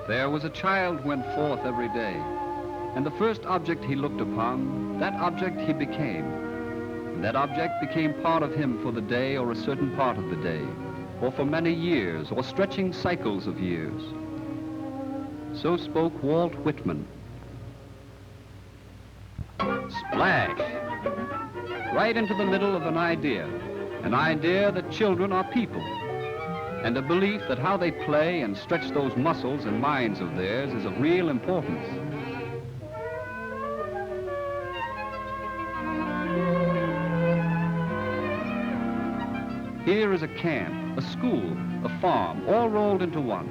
There was a child went forth every day, and the first object he looked upon, that object he became. And that object became part of him for the day or a certain part of the day, or for many years, or stretching cycles of years. So spoke Walt Whitman. Splash! Right into the middle of an idea that children are people, and a belief that how they play and stretch those muscles and minds of theirs is of real importance. Here is a camp, a school, a farm, all rolled into one.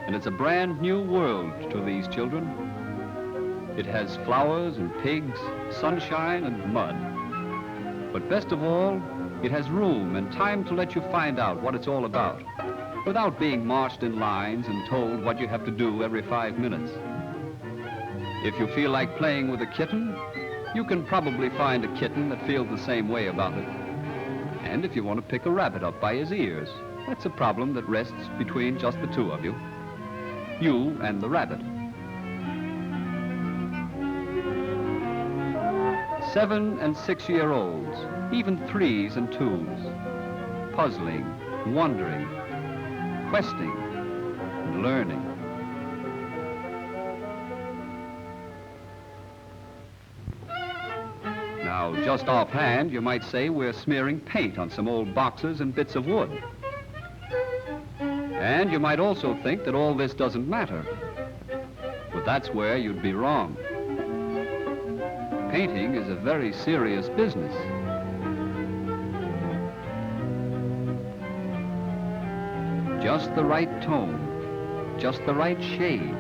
And it's a brand new world to these children. It has flowers and pigs, sunshine and mud. But best of all, it has room and time to let you find out what it's all about, without being marched in lines and told what you have to do every 5 minutes. If you feel like playing with a kitten, you can probably find a kitten that feels the same way about it. And if you want to pick a rabbit up by his ears, that's a problem that rests between just the two of you and the rabbit. 7 and 6-year-olds, even 3s and 2s, puzzling, wondering, questing, and learning. Now, just offhand, you might say we're smearing paint on some old boxes and bits of wood. And you might also think that all this doesn't matter. But that's where you'd be wrong. Painting is a very serious business. Just the right tone, just the right shade,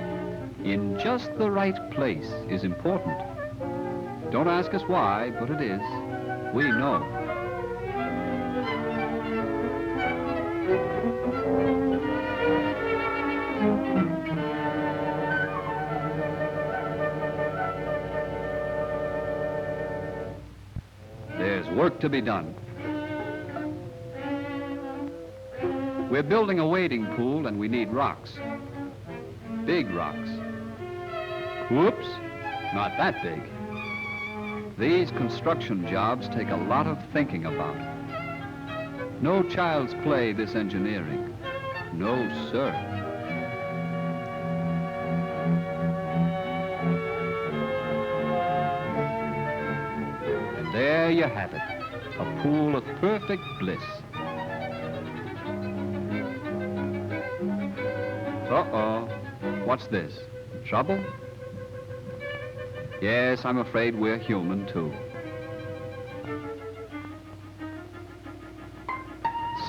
in just the right place is important. Don't ask us why, but it is. We know. There's work to be done. We're building a wading pool and we need rocks. Big rocks. Whoops, not that big. These construction jobs take a lot of thinking about. No child's play, this engineering. No, sir. And there you have it, a pool of perfect bliss. Uh-oh, what's this? Trouble? Yes, I'm afraid we're human, too.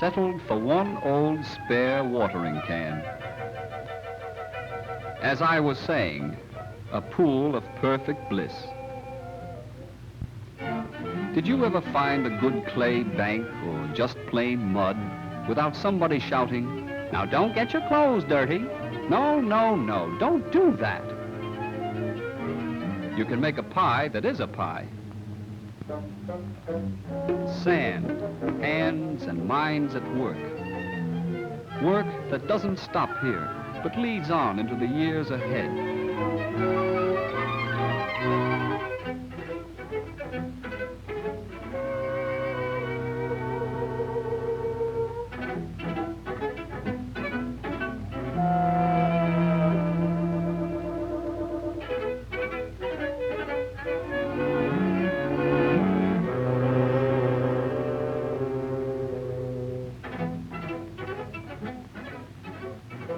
Settled for one old spare watering can. As I was saying, a pool of perfect bliss. Did you ever find a good clay bank or just plain mud without somebody shouting, "Now don't get your clothes dirty. No, no, no, don't do that." You can make a pie that is a pie. Sand, hands and minds at work. Work that doesn't stop here, but leads on into the years ahead.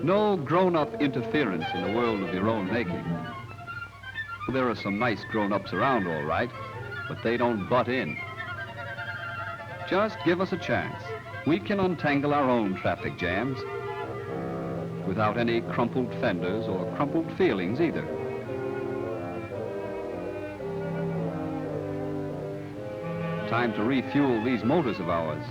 No grown-up interference in the world of your own making. There are some nice grown-ups around, all right, but they don't butt in. Just give us a chance. We can untangle our own traffic jams without any crumpled fenders or crumpled feelings either. Time to refuel these motors of ours.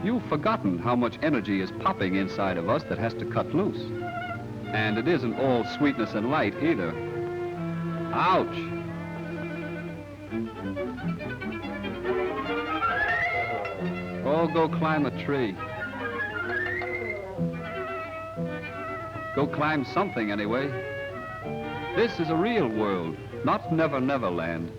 You've forgotten how much energy is popping inside of us that has to cut loose. And it isn't all sweetness and light either. Ouch! Oh, go climb a tree. Go climb something anyway. This is a real world, not Never Never Land.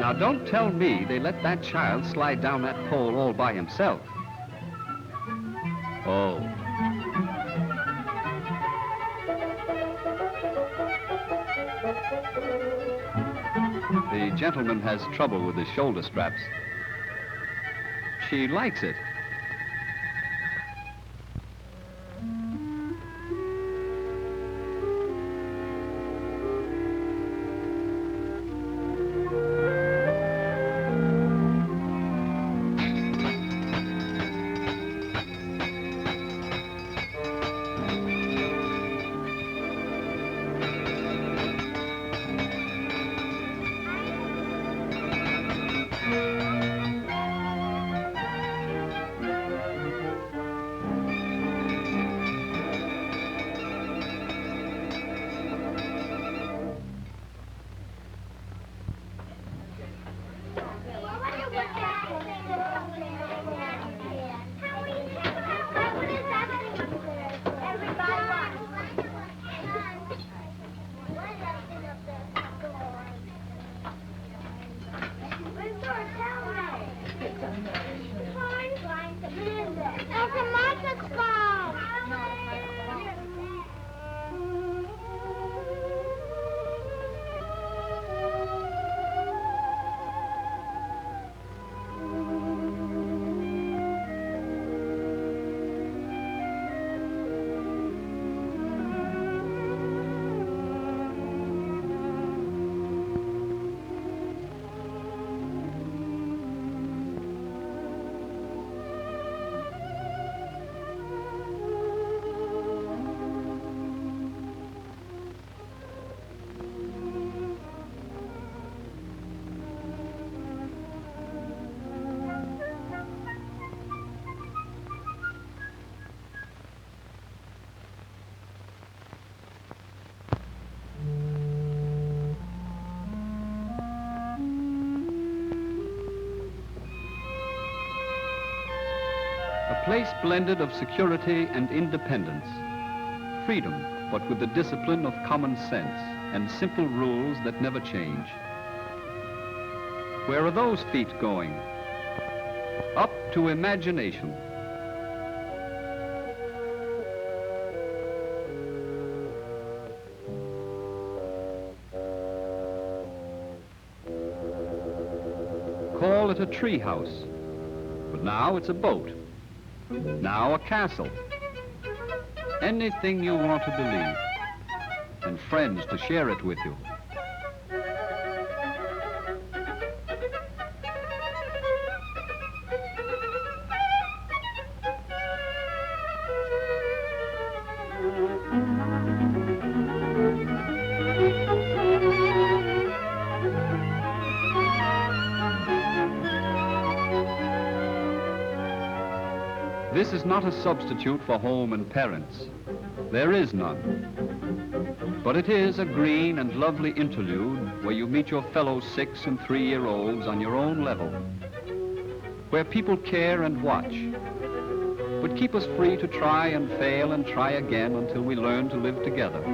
Now, don't tell me they let that child slide down that pole all by himself. Oh. The gentleman has trouble with his shoulder straps. She likes it. A place blended of security and independence. Freedom, but with the discipline of common sense and simple rules that never change. Where are those feet going? Up to imagination. Call it a tree house, but now it's a boat. Now a castle. Anything you want to believe, and friends to share it with you. This is not a substitute for home and parents. There is none. But it is a green and lovely interlude where you meet your fellow 6- and 3-year-olds on your own level, where people care and watch, but keep us free to try and fail and try again until we learn to live together.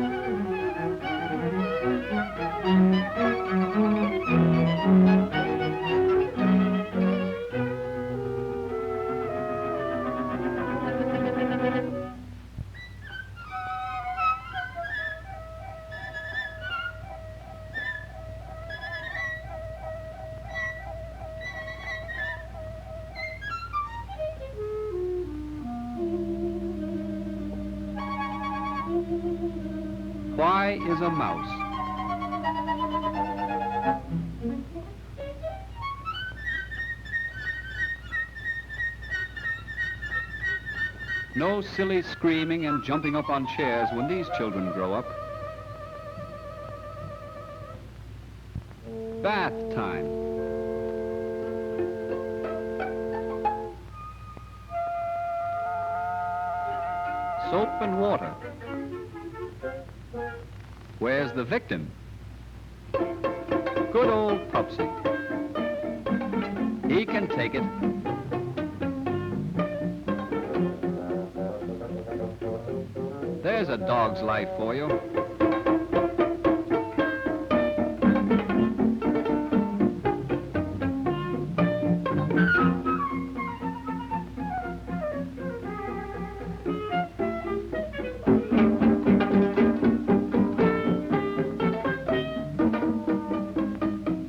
Why is a mouse? No silly screaming and jumping up on chairs when these children grow up. Bath time. Soap and water. Where's the victim? Good old Pupsy. He can take it. There's a dog's life for you.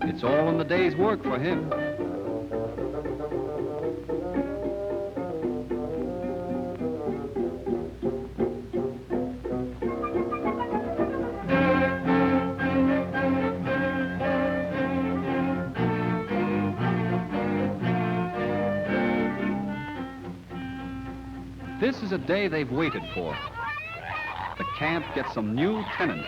It's all in the day's work for him. This is a day they've waited for. The camp gets some new tenants.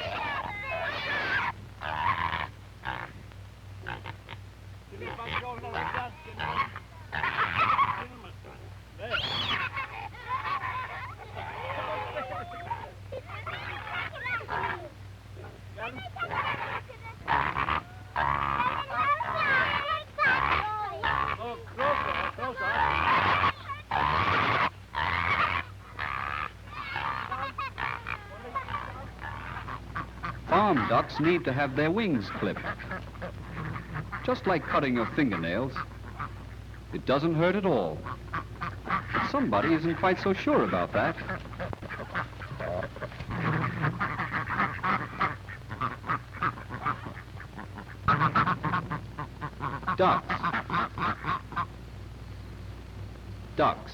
Farm ducks need to have their wings clipped. Just like cutting your fingernails. It doesn't hurt at all. But somebody isn't quite so sure about that. Ducks. Ducks.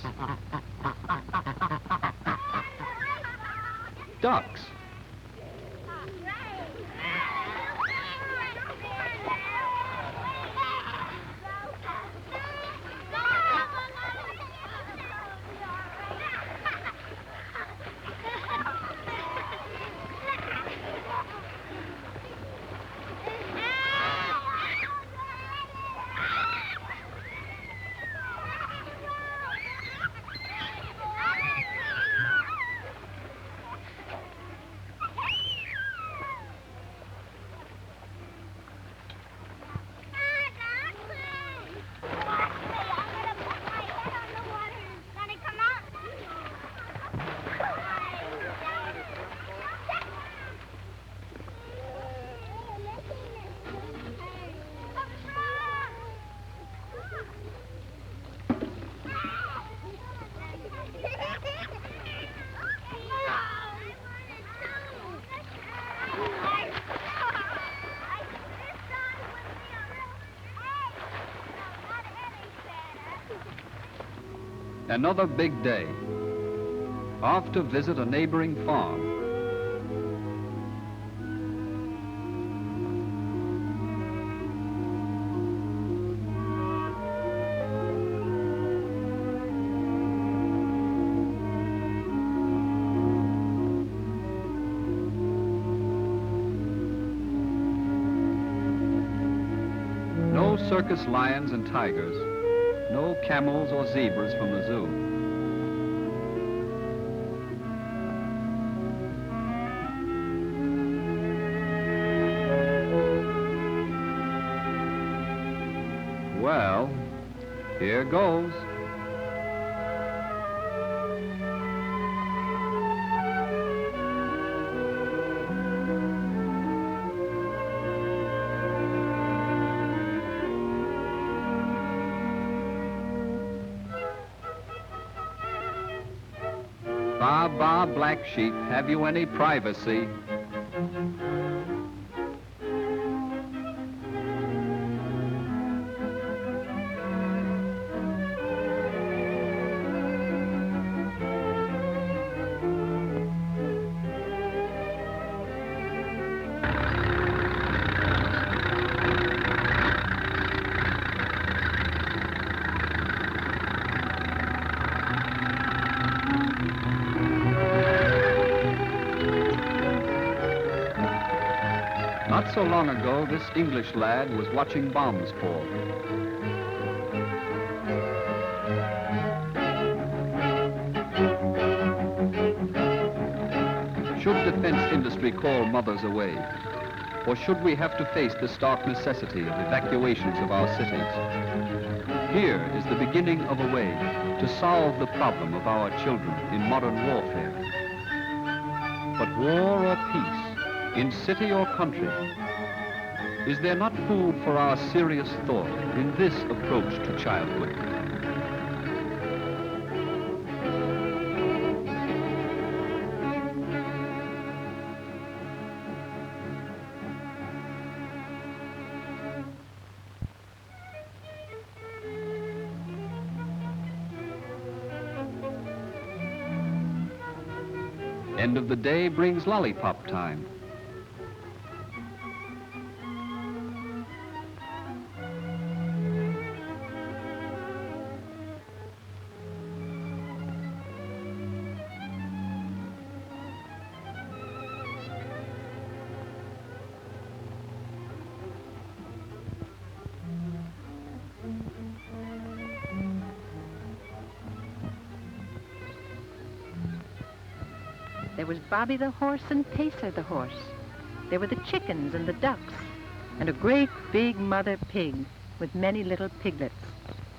Ducks. Another big day. Off to visit a neighboring farm. No circus lions and tigers. No camels or zebras from the zoo. Well, here goes. Ba, ba, black sheep, have you any privacy? Not so long ago, this English lad was watching bombs fall. Should defense industry call mothers away? Or should we have to face the stark necessity of evacuations of our cities? Here is the beginning of a way to solve the problem of our children in modern warfare. But war or peace, in city or country, is there not food for our serious thought in this approach to childhood? End of the day brings lollipop time. There was Bobby the horse and Pacer the horse. There were the chickens and the ducks, and a great big mother pig with many little piglets.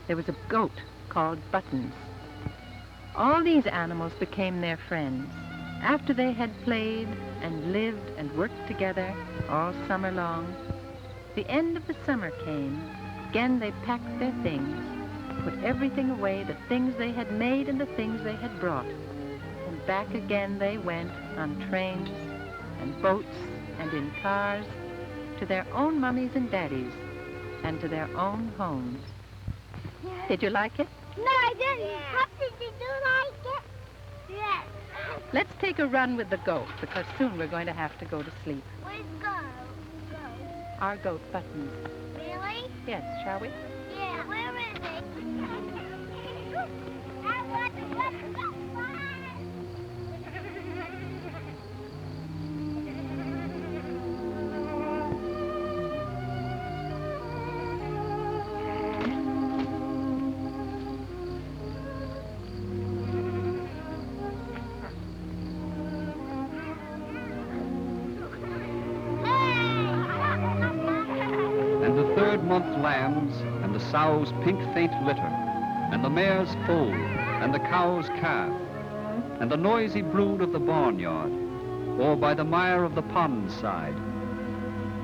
There was a goat called Buttons. All these animals became their friends after they had played and lived and worked together all summer long. The end of the summer came. Again they packed their things, put everything away, the things they had made and the things they had brought. And back again they went on trains and boats and in cars to their own mummies and daddies and to their own homes. Yeah. Did you like it? No, I didn't. Yeah. How did you like it? Yes. Let's take a run with the goat, because soon we're going to have to go to sleep. Where's Goat? Our goat, Buttons. Really? Yes, shall we? Yeah, where is it? I want to go so far. Month lambs, and the sow's pink faint litter, and the mare's foal, and the cow's calf, and the noisy brood of the barnyard, or by the mire of the pond side,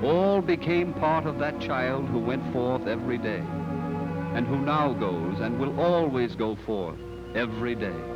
all became part of that child who went forth every day, and who now goes and will always go forth every day.